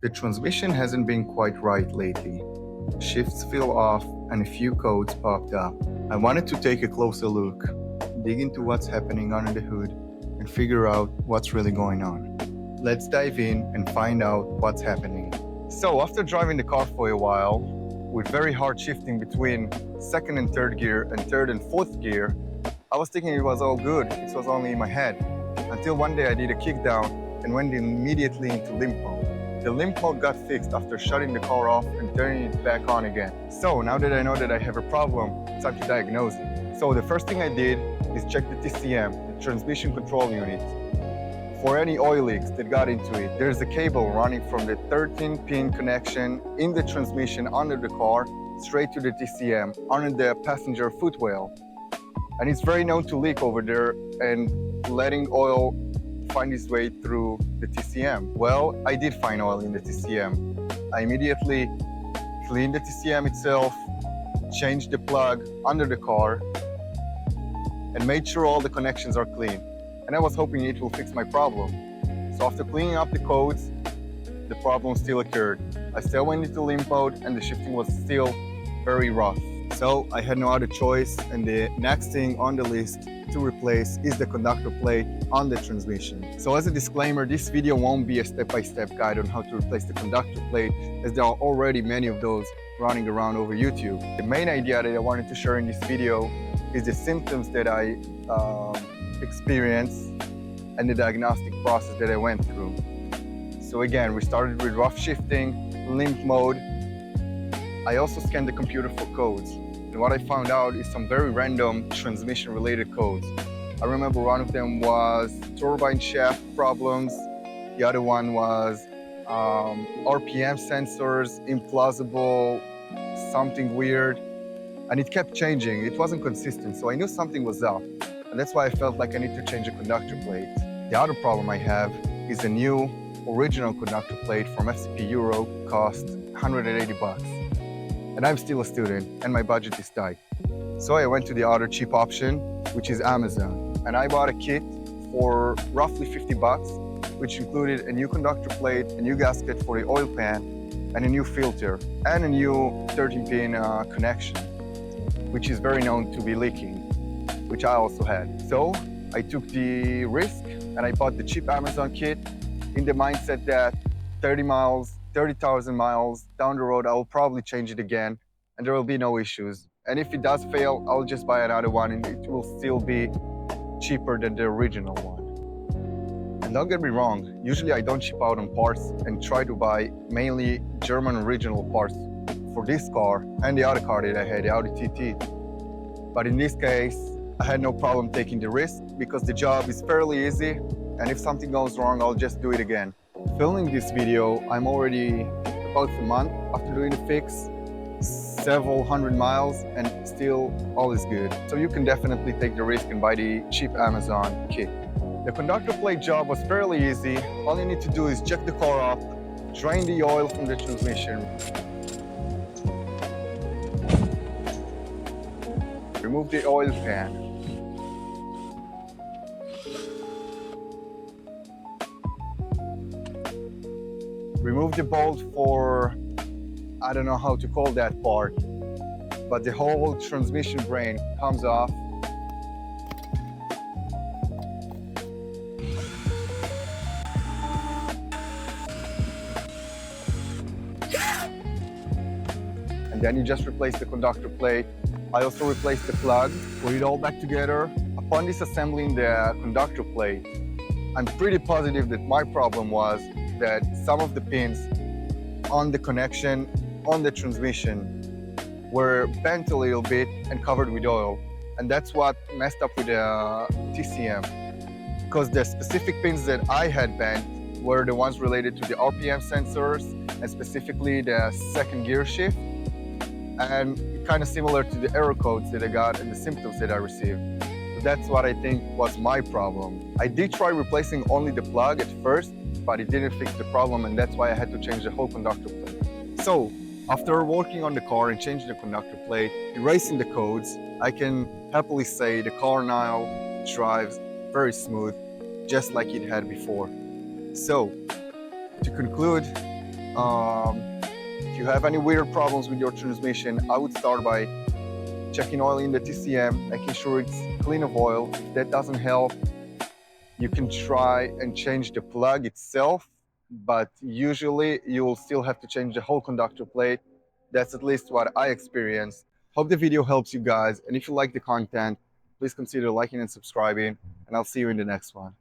The transmission hasn't been quite right lately. Shifts feel off and a few codes popped up. I wanted to take a closer look, dig into what's happening under the hood, and figure out what's really going on. Let's dive in and find out what's happening. So after driving the car for a while, with very hard shifting between second and third gear and third and fourth gear, I was thinking it was all good. It was only in my head. Until one day I did a kick down and went immediately into limp mode. The limp mode got fixed after shutting the car off and turning it back on again. So now that I know that I have a problem, it's time to diagnose it. So the first thing I did is check the TCM, the transmission control unit, for any oil leaks that got into it. There's a cable running from the 13-pin connection in the transmission under the car straight to the TCM under the passenger footwell. And it's very known to leak over there and letting oil find its way through the TCM. Well, I did find oil in the TCM. I immediately cleaned the TCM itself, changed the plug under the car, and made sure all the connections are clean. And I was hoping it will fix my problem. So after cleaning up the codes, the problem still occurred. I still went into limp mode and the shifting was still very rough. So I had no other choice, and the next thing on the list to replace is the conductor plate on the transmission. So as a disclaimer, this video won't be a step-by-step guide on how to replace the conductor plate, as there are already many of those running around over YouTube. The main idea that I wanted to share in this video is the symptoms that I experienced and the diagnostic process that I went through. So again, we started with rough shifting, limp mode. I also scanned the computer for codes. And what I found out is some very random transmission related codes. I remember one of them was turbine shaft problems. The other one was RPM sensors, implausible, something weird. And it kept changing. It wasn't consistent, so I knew something was up. And that's why I felt like I need to change the conductor plate. The other problem I have is a new original conductor plate from FCP Euro, cost 180 bucks. And I'm still a student and my budget is tight. So I went to the other cheap option, which is Amazon. And I bought a kit for roughly 50 bucks, which included a new conductor plate, a new gasket for the oil pan, and a new filter, and a new 13-pin connection, which is very known to be leaking, which I also had. So I took the risk and I bought the cheap Amazon kit in the mindset that 30,000 miles down the road, I will probably change it again and there will be no issues. And if it does fail, I'll just buy another one and it will still be cheaper than the original one. And don't get me wrong, usually I don't cheap out on parts and try to buy mainly German original parts for this car and the other car that I had, the Audi TT. But in this case, I had no problem taking the risk because the job is fairly easy, and if something goes wrong, I'll just do it again. Filming this video, I'm already about a month after doing the fix, several hundred miles, and still all is good. So you can definitely take the risk and buy the cheap Amazon kit. The conductor plate job was fairly easy. All you need to do is jack the car up, drain the oil from the transmission, remove the oil pan, remove the bolt for, I don't know how to call that part, but the whole transmission brain comes off. And then you just replace the conductor plate. I also replaced the plug, put it all back together. Upon disassembling the conductor plate, I'm pretty positive that my problem was that some of the pins on the connection on the transmission were bent a little bit and covered with oil. And that's what messed up with the TCM. Because the specific pins that I had bent were the ones related to the RPM sensors and specifically the second gear shift. And kind of similar to the error codes that I got and the symptoms that I received. So that's what I think was my problem. I did try replacing only the plug at first, but it didn't fix the problem, and that's why I had to change the whole conductor plate. So after working on the car and changing the conductor plate, erasing the codes, I can happily say the car now drives very smooth, just like it had before. So to conclude, If you have any weird problems with your transmission, I would start by checking oil in the TCM, making sure it's clean of oil. If that doesn't help, you can try and change the plug itself, but usually you'll still have to change the whole conductor plate. That's at least what I experienced. Hope the video helps you guys, and if you like the content, please consider liking and subscribing, and I'll see you in the next one.